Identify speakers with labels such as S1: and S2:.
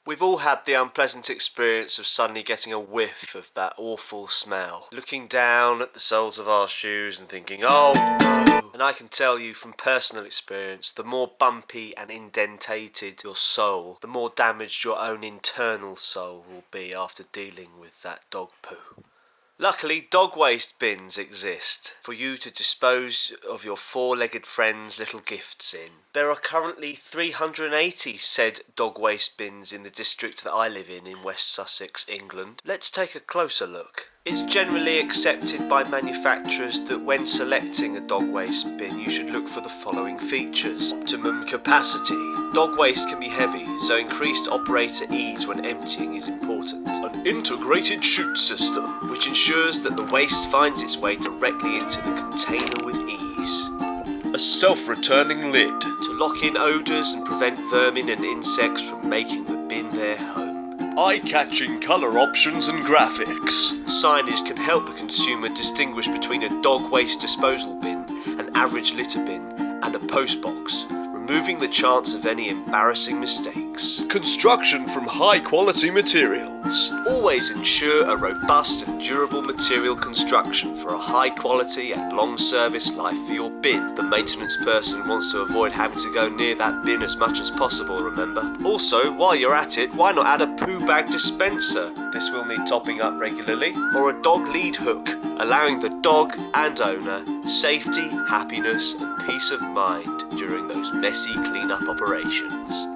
S1: We've all had the unpleasant experience of suddenly getting a whiff of that awful smell. Looking down at the soles of our shoes and thinking, oh no. And I can tell you from personal experience, the more bumpy and indentated your sole, the more damaged your own internal soul will be after dealing with that dog poo. Luckily, dog waste bins exist for you to dispose of your four-legged friend's little gifts in. There are currently 380 said dog waste bins in the district that I live in West Sussex, England. Let's take a closer look. It's generally accepted by manufacturers that when selecting a dog waste bin you should look for the following features. Optimum capacity. Dog waste can be heavy, so increased operator ease when emptying is important. An integrated chute system, which ensures that the waste finds its way directly into the container with ease. A self-returning lid, to lock in odours and prevent vermin and insects from making the bin their home. Eye-catching colour options and graphics. Signage can help the consumer distinguish between a dog waste disposal bin, an average litter bin, and a post box, removing the chance of any embarrassing mistakes. Construction from high-quality materials. Always ensure a robust and durable material construction for a high-quality and long-service life for your bin. The maintenance person wants to avoid having to go near that bin as much as possible, remember? Also, while you're at it, why not add a poo bag dispenser? This will need topping up regularly. Or a dog lead hook, allowing the dog and owner safety, happiness and peace of mind during those messy clean-up operations.